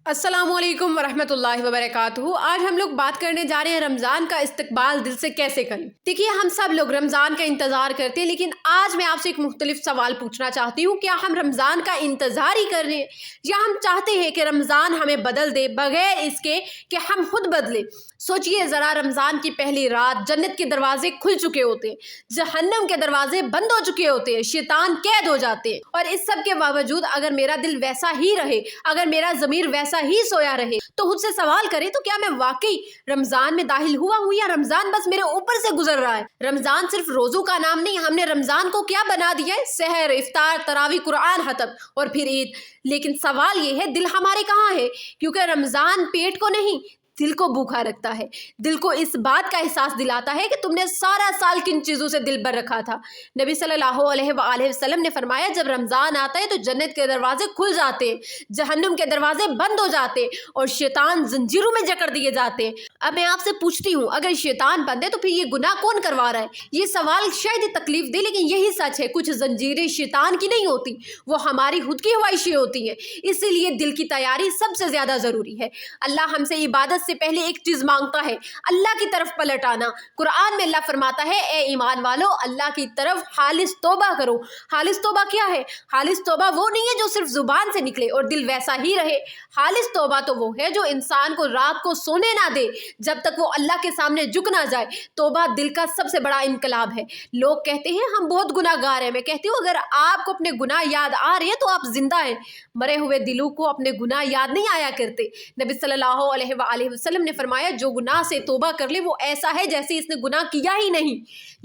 अस्सलाम वालेकुम वरहमतुल्लाहि वबरकातुहू। आज हम लोग बात करने जा रहे हैं रमज़ान का इस्तकबाल दिल से कैसे करें। देखिए, हम सब लोग रमज़ान का इंतज़ार करते हैं, लेकिन आज मैं आपसे एक मुख्तलिफ सवाल पूछना चाहती हूँ। क्या हम रमज़ान का इंतज़ार ही कर रहे हैं, या हम चाहते हैं कि रमज़ान हमें बदल दे बगैर इसके कि हम खुद बदले। सोचिए ज़रा, रमज़ान की पहली रात जन्नत के दरवाजे खुल चुके होते हैं, जहन्नम के दरवाजे बंद हो चुके होते हैं, शैतान कैद हो जाते हैं, और इस सब के बावजूद अगर मेरा दिल वैसा ही रहे, अगर मेरा ज़मीर वैसा ही सोया रहे, तो खुद से सवाल करें तो क्या मैं वाकई रमज़ान में दाखिल हुआ हूँ, या रमज़ान बस मेरे ऊपर से गुजर रहा है। रमज़ान सिर्फ रोज़ों का नाम नहीं, हमने रमज़ान को क्या बना दिया है, सहर, इफ्तार, तरावी, कुरान खत्म और फिर ईद। लेकिन सवाल ये है, दिल हमारे कहाँ है? क्योंकि रमज़ान पेट को नहीं, दिल को भूखा रखता है। दिल को इस बात का एहसास दिलाता है कि तुमने सारा साल किन चीज़ों से दिल भर रखा था। नबी सल्लल्लाहु अलैहि वसल्लम ने फरमाया, जब रमज़ान आता है तो जन्नत के दरवाजे खुल जाते हैं, जहन्नुम के दरवाजे बंद हो जाते हैं और शैतान जंजीरों में जकड़ दिए जाते हैं। अब मैं आपसे पूछती हूँ, अगर शैतान बंद है तो फिर ये गुनाह कौन करवा रहा है? ये सवाल शायद ही तकलीफ दे, लेकिन यही सच है। कुछ जंजीरें शैतान की नहीं होती, वो हमारी खुद की ख्वाहिशें होती हैं। इसीलिए दिल की तैयारी सबसे ज़्यादा ज़रूरी है। अल्लाह हमसे इबादत से पहले एक चीज मांगता है, अल्लाह की तरफ पलट आना। कुरान में अल्लाह फरमाता है, ए ईमान वालो, अल्लाह की तरफ खालिस तौबा करो। खालिस तौबा क्या है? खालिस तौबा वो नहीं है जो सिर्फ जुबान से निकले और दिल वैसा ही रहे। खालिस तौबा तो वो है जो इंसान को रात को सोने ना दे जब तक वो अल्लाह के सामने झुक ना जाए। तौबा दिल का सबसे बड़ा इनकलाब है। लोग कहते हैं हम बहुत गुनाहगार हैं। मैं कहती हूँ, अगर आपको अपने गुनाह याद आ रहे हैं तो आप जिंदा हैं। मरे हुए दिलों को अपने गुनाह याद नहीं आया करते। नबी सल्लल्लाहु अलैहि वसल्लम ने फरमाया, जो गुनाह से तौबा कर ले वो ऐसा है जैसे इसने गुनाह किया ही नहीं।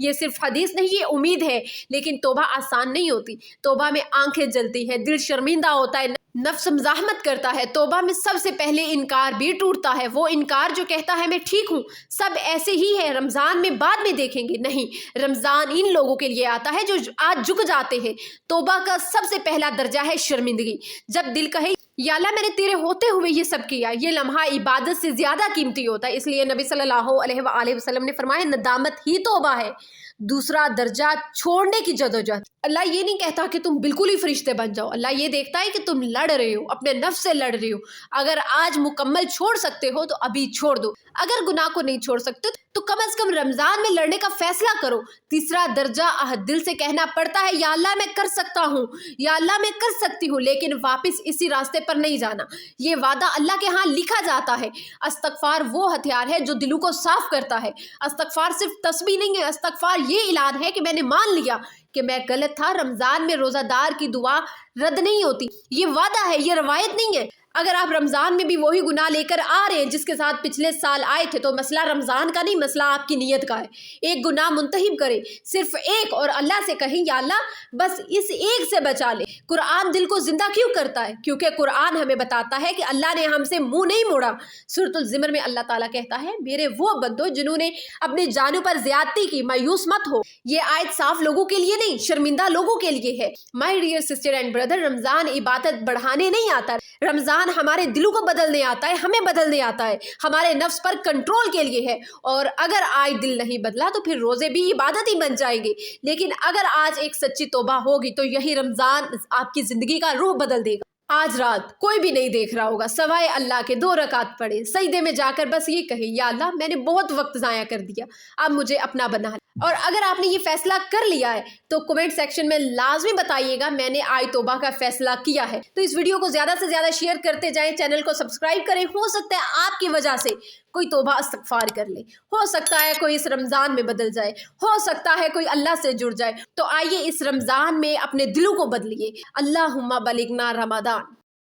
ये सिर्फ हदीस नहीं, ये उम्मीद है। लेकिन तौबा आसान नहीं होती। तौबा में आंखें जलती है, दिल शर्मिंदा होता है, नफ्स मज़ाहमत करता है। तौबा में सबसे पहले इनकार भी टूटता है। वो इनकार जो कहता है मैं ठीक हूँ, सब ऐसे ही है, रमज़ान में बाद में देखेंगे। नहीं, रमज़ान इन लोगों के लिए आता है जो आज झुक जाते हैं। तौबा का सबसे पहला दर्जा है शर्मिंदगी। जब दिल कहे, या अल्लाह मैंने तेरे होते हुए ये सब किया, ये लम्हा इबादत से ज़्यादा कीमती होता है। इसलिए नबी सल्लल्लाहु अलैहि वसल्लम ने फरमाया, नदामत ही तौबा है। दूसरा दर्जा छोड़ने की जदोजहद। अल्लाह ये नहीं कहता कि तुम बिल्कुल ही फरिश्ते बन जाओ। अल्लाह ये देखता है कि तुम लड़ रहे हो, अपने नफ्स से लड़ रहे हो। अगर आज मुकम्मल छोड़ सकते हो तो अभी छोड़ दो। अगर गुनाह को नहीं छोड़ सकते तो कम से कम रमज़ान में लड़ने का फैसला करो। तीसरा दर्जा दिल से कहना पड़ता है, या अल्लाह मैं कर सकता हूँ, या अल्लाह मैं कर सकती हूँ, लेकिन वापस इसी रास्ते पर नहीं जाना। ये वादा अल्लाह के यहाँ लिखा जाता है। इस्तग़फ़ार वो हथियार है जो दिलों को साफ करता है। इस्तग़फ़ार सिर्फ तस्बीह नहीं है, इस्तग़फ़ार ये ऐलान है कि मैंने मान लिया कि मैं गलत था। रमज़ान में रोज़ादार की दुआ रद्द नहीं होती। ये वादा है, ये रवायत नहीं है। अगर आप रमज़ान में भी वही गुनाह लेकर आ रहे हैं जिसके साथ पिछले साल आए थे, तो मसला रमज़ान का नहीं, मसला आपकी नीयत का है। एक गुनाह मुंतहिब करें, सिर्फ एक, और अल्लाह से कहें, या अल्लाह बस इस एक से बचा ले। कुरान दिल को जिंदा क्यों करता है? क्योंकि कुरान हमें बताता है कि अल्लाह ने हमसे मुंह नहीं मोड़ा। सूरतुल ज़ुमर में अल्लाह ताला कहता है, मेरे वो बंदो जिन्होंने अपने जानों पर ज्यादती की, मायूस मत हो। ये आयत साफ लोगों के लिए नहीं, शर्मिंदा लोगों के लिए है। My dear sister and brother, Ramzan इबादत बढ़ाने नहीं आता, रमज़ान हमारे दिलों को बदलने आता है, हमें बदलने आता है, हमारे नफ्स पर कंट्रोल के लिए है। और अगर आज दिल नहीं बदला तो फिर रोजे भी इबादत ही बन जाएंगे। लेकिन अगर आज एक सच्ची तौबा होगी तो यही रमज़ान आपकी ज़िंदगी का रूह बदल देगा। आज रात कोई भी नहीं देख रहा होगा, सवाए अल्लाह के 2 रकात पढ़े, सजदे में जाकर बस ये कहे, या अल्लाह मैंने बहुत वक्त ज़ाया कर दिया, अब मुझे अपना बना ले। और अगर आपने ये फैसला कर लिया है तो कमेंट सेक्शन में लाजमी बताइएगा, मैंने आज तौबा का फैसला किया है। तो इस वीडियो को ज़्यादा से ज़्यादा शेयर करते जाएं, चैनल को सब्सक्राइब करें। हो सकता है आपकी वजह से कोई तौबा इस्तग़फ़ार कर ले, हो सकता है कोई इस रमज़ान में बदल जाए, हो सकता है कोई अल्लाह से जुड़ जाए। तो आइए इस रमज़ान में अपने दिलों को बदलिए। अल्लाहुम्मा बलिगना रमज़ान।